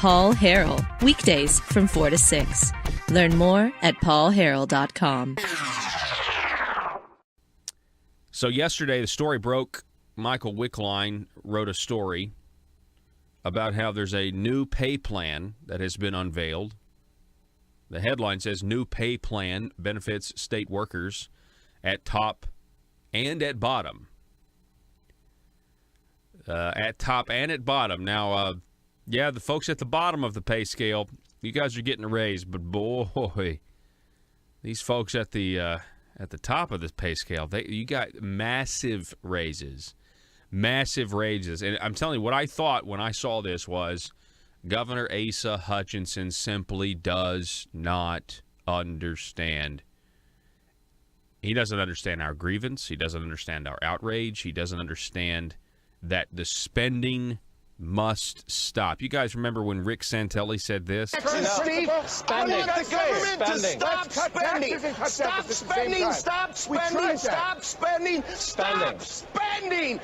Paul Harrell, weekdays from 4 to 6. Learn more at paulharrell.com. So yesterday, the story broke. Michael Wickline wrote a story about how there's a new pay plan that has been unveiled. The headline says, "New pay plan benefits state workers at top and at bottom." At top and at bottom. Now, the folks at the bottom of the pay scale, you guys are getting a raise, but boy, these folks at the top of this pay scale, you got massive raises. Massive raises. And I'm telling you, what I thought when I saw this was Governor Asa Hutchinson simply does not understand. He doesn't understand our grievance. He doesn't understand our outrage. He doesn't understand that the spending must stop. You guys remember when Rick Santelli said this? Spending. Stop spending.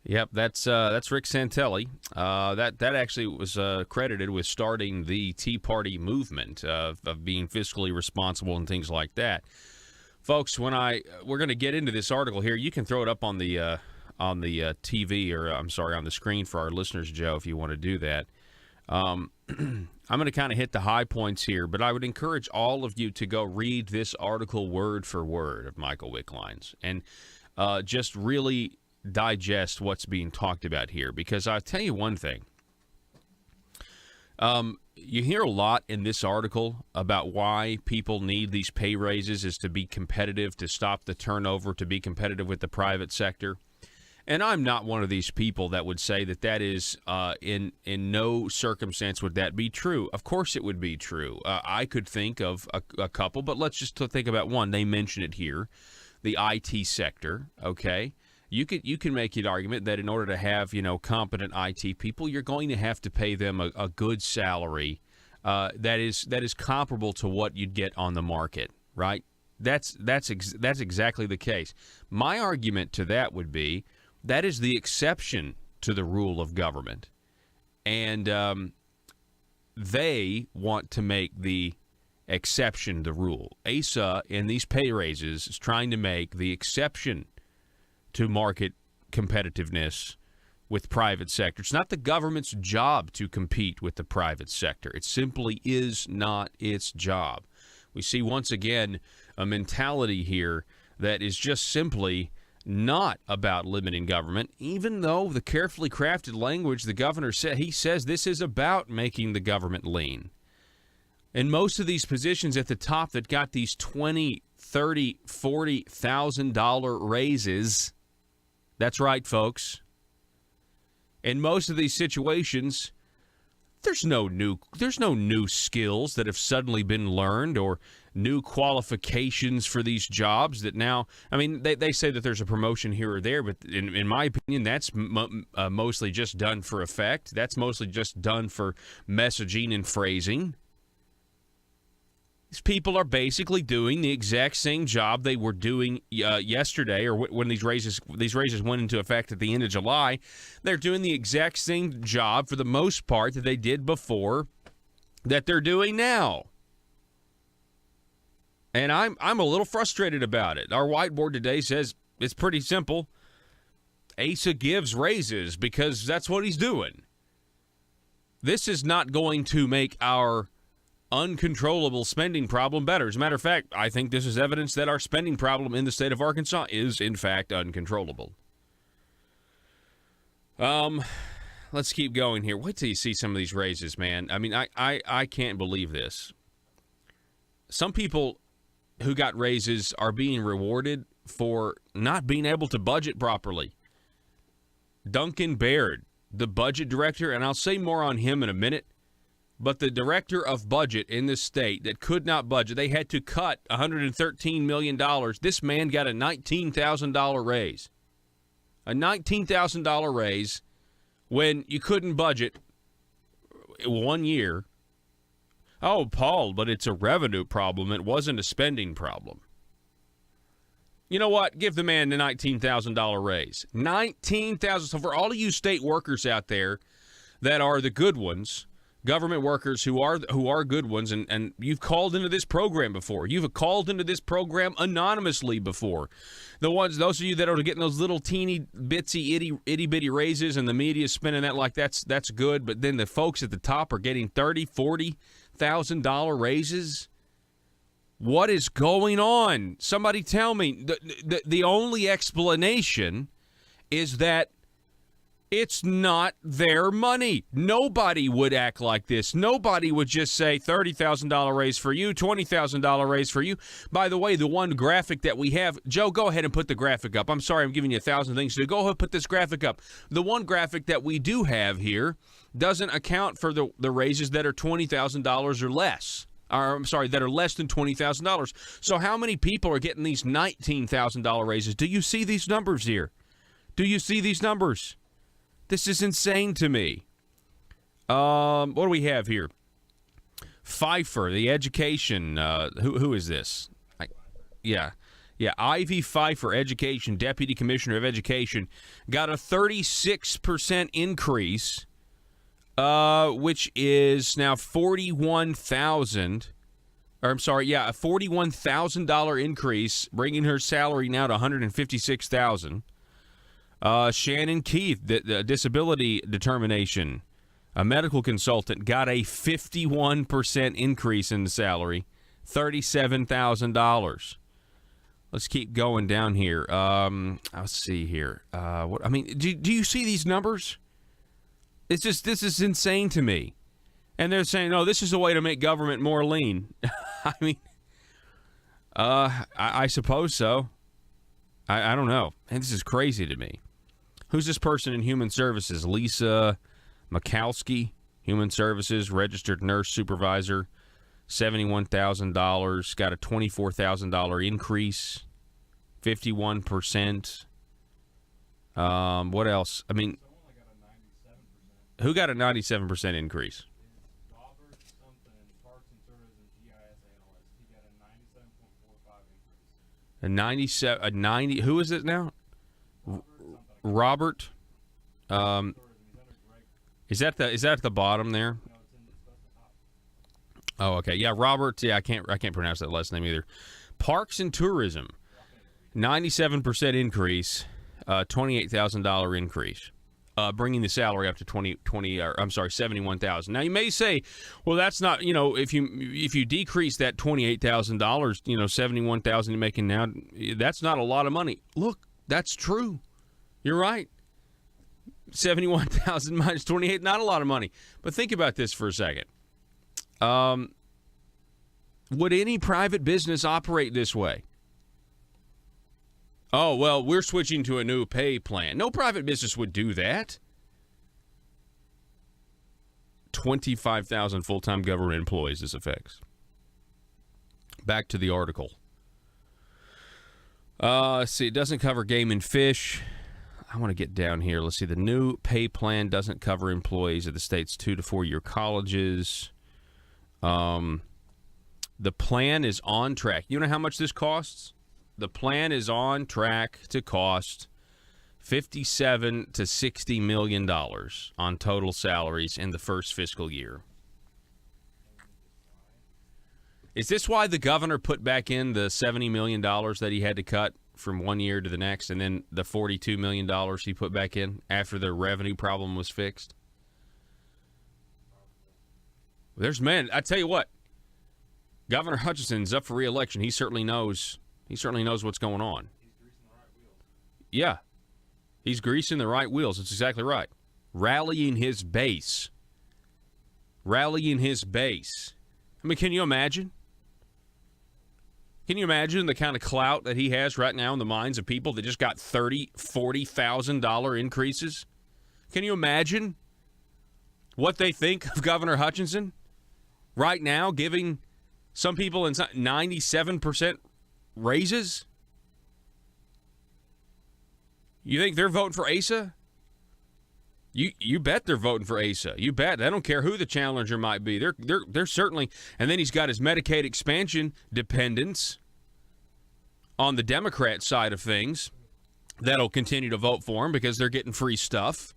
Yep, that's Rick Santelli. That actually was credited with starting the Tea Party movement of being fiscally responsible and things like that. Folks, we're going to get into this article here. You can throw it up on the TV, or on the screen for our listeners, Joe, if you want to do that. I'm going to kind of hit the high points here, but I would encourage all of you to go read this article word for word of Michael Wickline's and just really digest what's being talked about here, because I'll tell you one thing. You hear a lot in this article about why people need these pay raises is to be competitive, to stop the turnover, to be competitive with the private sector. And I'm not one of these people that would say that is in no circumstance would that be true. Of course it would be true. I could think of a couple, but let's just think about one. They mention it here, the IT sector, okay? You can make the argument that in order to have, competent IT people, you're going to have to pay them a good salary that is comparable to what you'd get on the market, right? That's exactly the case. My argument to that would be that is the exception to the rule of government, and they want to make the exception the rule. Asa, in these pay raises, is trying to make the exception to market competitiveness with private sector. It's not the government's job to compete with the private sector. It simply is not its job. We see once again a mentality here that is just simply not about limiting government, even though the carefully crafted language the governor said, he says this is about making the government lean. And most of these positions at the top that got these $20,000, $30,000, $40,000 raises, that's right, folks. In most of these situations, there's no new skills that have suddenly been learned or new qualifications for these jobs that now, they say that there's a promotion here or there, but in my opinion, that's mostly just done for effect. That's mostly just done for messaging and phrasing. These people are basically doing the exact same job they were doing yesterday, or when these raises went into effect at the end of July. They're doing the exact same job for the most part that they did before that they're doing now. And I'm a little frustrated about it. Our whiteboard today says it's pretty simple. Asa gives raises because that's what he's doing. This is not going to make our uncontrollable spending problem better. As a matter of fact, I think this is evidence that our spending problem in the state of Arkansas is, in fact, uncontrollable. Let's keep going here. Wait till you see some of these raises, man. I can't believe this. Some people who got raises are being rewarded for not being able to budget properly. Duncan Baird, the budget director, and I'll say more on him in a minute, but the director of budget in this state that could not budget, they had to cut $113 million. This man got a $19,000 raise. A $19,000 raise when you couldn't budget 1 year. Oh, Paul, but it's a revenue problem. It wasn't a spending problem. You know what? Give the man the $19,000 raise. $19,000. So for all of you state workers out there that are the good ones, government workers who are good ones, and you've called into this program before. You've called into this program anonymously before. Those of you that are getting those little teeny bitsy itty bitty raises, and the media spinning that like that's good, but then the folks at the top are getting $30,000-$40,000 raises. What is going on? Somebody tell me. The only explanation is that it's not their money. Nobody would act like this. Nobody would just say $30,000 raise for you, $20,000 raise for you. By the way, the one graphic that we have, Joe, go ahead and put the graphic up. I'm sorry, I'm giving you 1,000 things to do. Go ahead and put this graphic up. The one graphic that we do have here doesn't account for the raises that are $20,000 or less. That are less than $20,000. So how many people are getting these $19,000 raises? Do you see these numbers here? Do you see these numbers? This is insane to me. What do we have here? Pfeiffer, the education. Who is this? Ivy Pfeiffer, education, Deputy Commissioner of Education, got a 36% increase, which is now $41,000. Or I'm sorry, a $41,000 increase, bringing her salary now to $156,000. Shannon Keith, the disability determination, a medical consultant, got a 51% increase in the salary, $37,000. Let's keep going down here. Let's see here. Do you see these numbers? This is insane to me. And they're saying, "No, this is a way to make government more lean." I suppose so. I don't know. And this is crazy to me. Who's this person in Human Services? Lisa Mikowski, Human Services, registered nurse supervisor, $71,000, got a $24,000 increase, 51%. What else? Who got a 97% increase? Robert something, Parks and Tourism, GIS analyst. He got a 97.45 increase. Who is it now? Robert. Is that at the bottom there? No, it's at the top. Oh, okay. Yeah, Robert. Yeah, I can't pronounce that last name either. Parks and Tourism, 97% increase, $28,000 increase, bringing the salary up to $71,000. Now you may say, well, that's not, if you decrease that $28,000, $71,000 you're making now, that's not a lot of money. Look, that's true. You're right. 71,000 minus 28, not a lot of money. But think about this for a second. Would any private business operate this way? Oh, well, we're switching to a new pay plan. No private business would do that. 25,000 full-time government employees this affects. Back to the article. Let's see, it doesn't cover game and fish. I want to get down here. Let's see. The new pay plan doesn't cover employees at the state's 2 to 4 year colleges. The plan is on track. You know how much this costs? The plan is on track to cost $57 to $60 million on total salaries in the first fiscal year. Is this why the governor put back in the $70 million that he had to cut from one year to the next, and then the $42 million he put back in after the revenue problem was fixed? I tell you what, Governor Hutchinson's up for re-election. He certainly knows what's going on. Yeah, he's greasing the right wheels. That's exactly right. Rallying his base. Can you imagine? Can you imagine the kind of clout that he has right now in the minds of people that just got $30,000, $40,000 increases? Can you imagine what they think of Governor Hutchinson right now, giving some people 97% raises? You think they're voting for Asa? You bet they're voting for Asa. You bet. I don't care who the challenger might be. They're certainly. And then he's got his Medicaid expansion dependents on the Democrat side of things that'll continue to vote for him because they're getting free stuff.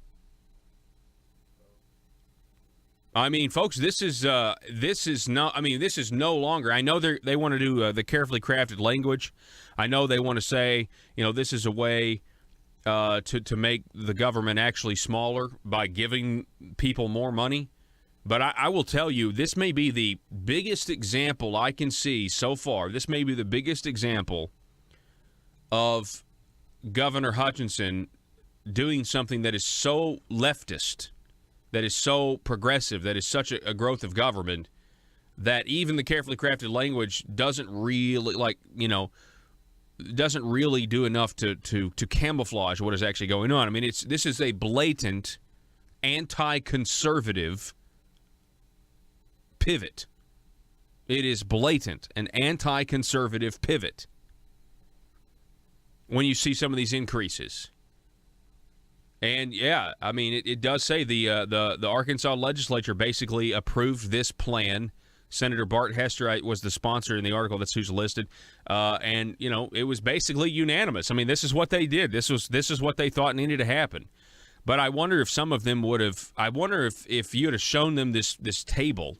I mean, folks, this is no. I mean, this is no longer. I know they want to do the carefully crafted language. I know they want to say, this is a way to make the government actually smaller by giving people more money. But I will tell you, this may be the biggest example I can see so far. This may be the biggest example of Governor Hutchinson doing something that is so leftist, that is so progressive, that is such a growth of government, that even the carefully crafted language doesn't really, doesn't really do enough to camouflage what is actually going on. I mean, this is a blatant anti-conservative pivot. It is blatant, an anti-conservative pivot when you see some of these increases. And yeah, I mean, it does say the Arkansas legislature basically approved this plan. Senator Bart Hester was the sponsor in the article. That's who's listed, and it was basically unanimous. I mean, this is what they did. This is what they thought needed to happen. But I wonder if some of them would have. I wonder if you had have shown them this table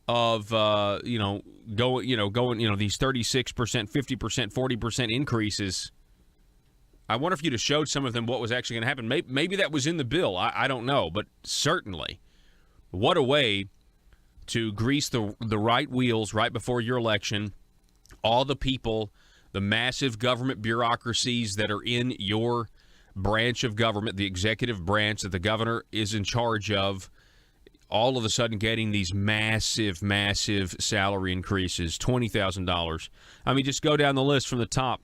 of going these 36%, 50%, 40% increases. I wonder if you'd have showed some of them what was actually going to happen. Maybe that was in the bill. I don't know. But certainly, what a way to grease the right wheels right before your election. All the people, the massive government bureaucracies that are in your branch of government, the executive branch that the governor is in charge of, all of a sudden getting these massive, massive salary increases, $20,000. I mean, just go down the list from the top.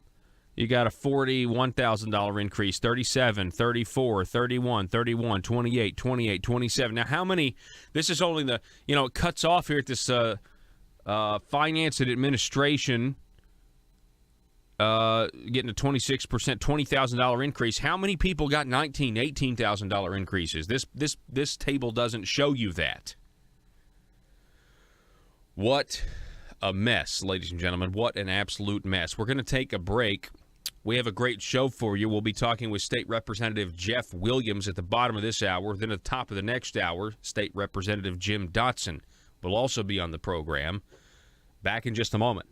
You got a $41,000 increase, 37, 34, 31, 31, 28, 28, 27. Now, how many? This is only the, it cuts off here at this finance and administration getting a 26%, $20,000 increase. How many people got $19,000, $18,000 increases? This table doesn't show you that. What a mess, ladies and gentlemen. What an absolute mess. We're going to take a break. We have a great show for you. We'll be talking with State Representative Jeff Williams at the bottom of this hour. Then at the top of the next hour, State Representative Jim Dotson will also be on the program. Back in just a moment.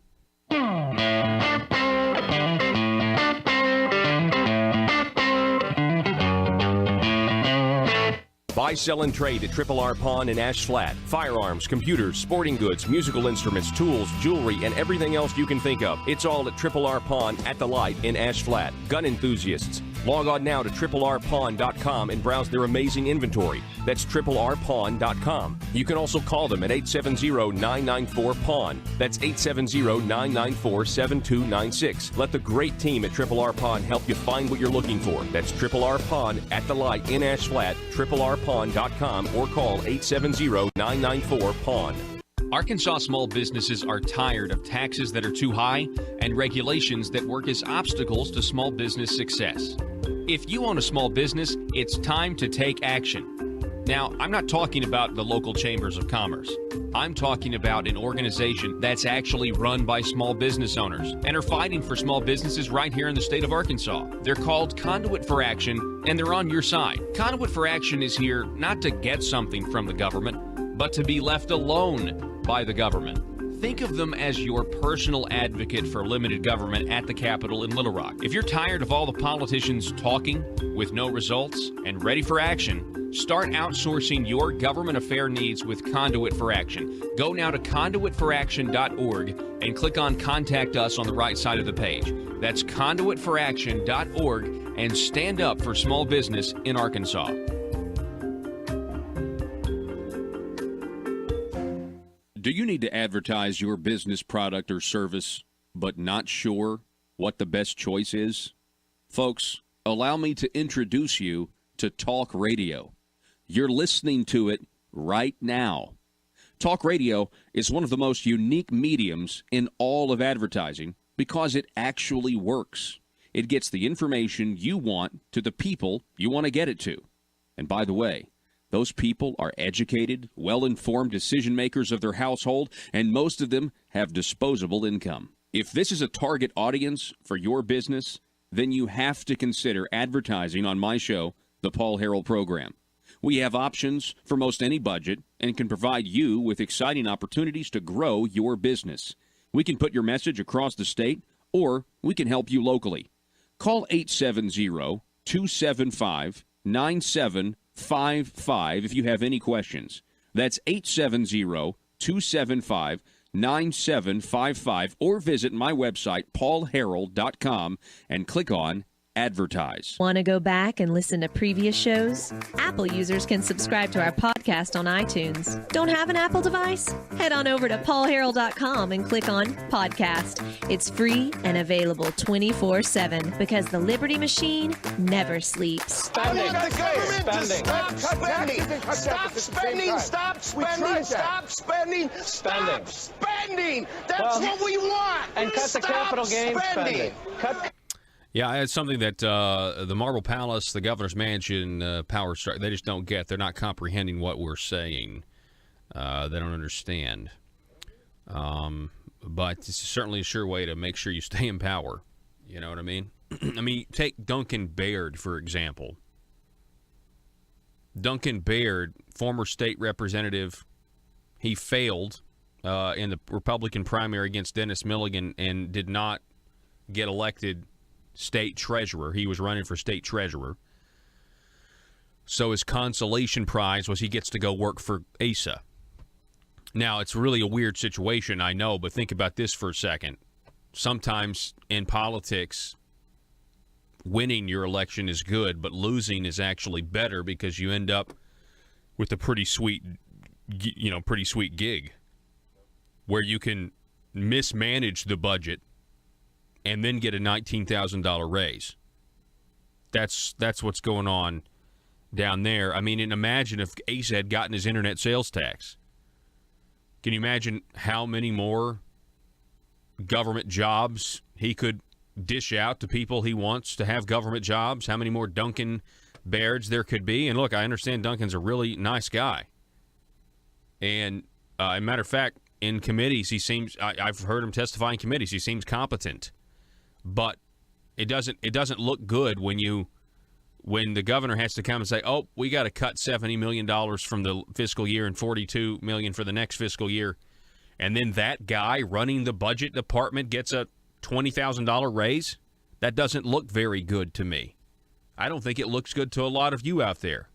Buy, sell, and trade at Triple R Pawn in Ash Flat. Firearms, computers, sporting goods, musical instruments, tools, jewelry, and everything else you can think of. It's all at Triple R Pawn at the Light in Ash Flat. Gun enthusiasts, log on now to TripleRPawn.com and browse their amazing inventory. That's TripleRPawn.com. You can also call them at 870-994-PAWN. That's 870-994-7296. Let the great team at Triple R Pawn help you find what you're looking for. That's Triple R Pawn at the Light in Ash Flat, TripleRPawn.com, or call 870-994-PAWN. Arkansas small businesses are tired of taxes that are too high and regulations that work as obstacles to small business success. If you own a small business, it's time to take action. Now, I'm not talking about the local chambers of commerce. I'm talking about an organization that's actually run by small business owners and are fighting for small businesses right here in the state of Arkansas. They're called Conduit for Action, and they're on your side. Conduit for Action is here not to get something from the government, but to be left alone by the government. Think of them as your personal advocate for limited government at the Capitol in Little Rock. If you're tired of all the politicians talking with no results and ready for action, start outsourcing your government affair needs with Conduit for Action. Go now to conduitforaction.org and click on Contact Us on the right side of the page. That's conduitforaction.org and stand up for small business in Arkansas. Do you need to advertise your business product or service, but not sure what the best choice is? Folks, allow me to introduce you to Talk Radio. You're listening to it right now. Talk radio is one of the most unique mediums in all of advertising because it actually works. It gets the information you want to the people you want to get it to. And by the way, those people are educated, well-informed decision makers of their household, and most of them have disposable income. If this is a target audience for your business, then you have to consider advertising on my show, The Paul Harrell Program. We have options for most any budget and can provide you with exciting opportunities to grow your business. We can put your message across the state, or we can help you locally. Call 870-275-9755 if you have any questions. That's 870-275-9755, or visit my website, paulharrell.com, and click on Advertise. Want to go back and listen to previous shows? Apple users can subscribe to our podcast on iTunes. Don't have an Apple device? Head on over to paulharrell.com and click on Podcast. It's free and available 24/7 because the Liberty Machine never sleeps. Spending. Stop spending. Stop spending. Stop spending. Stop spending. Stop spending. That's what we want. And cut the capital gains spending. Yeah, it's something that the Marble Palace, the Governor's Mansion, Power Strike, they just don't get. They're not comprehending what we're saying. They don't understand. But it's certainly a sure way to make sure you stay in power. You know what I mean? I mean, take Duncan Baird, for example. Duncan Baird, former state representative, he failed in the Republican primary against Dennis Milligan and did not get elected state treasurer. He was running for state treasurer. So his consolation prize was he gets to go work for Asa. Now, it's really a weird situation, I know, but think about this for a second. Sometimes in politics, winning your election is good, but losing is actually better because you end up with a pretty sweet gig where you can mismanage the budget and then get a $19,000 raise. That's what's going on down there. I mean, and imagine if Asa had gotten his internet sales tax. Can you imagine how many more government jobs he could dish out to people he wants to have government jobs? How many more Duncan Bairds there could be? And look, I understand Duncan's a really nice guy. And as a matter of fact, in committees, he seems, I've heard him testify in committees, he seems competent. But it doesn't look good when the governor has to come and say, oh, we got to cut $70 million from the fiscal year and $42 million for the next fiscal year. And then that guy running the budget department gets a $20,000 raise. That doesn't look very good to me. I don't think it looks good to a lot of you out there.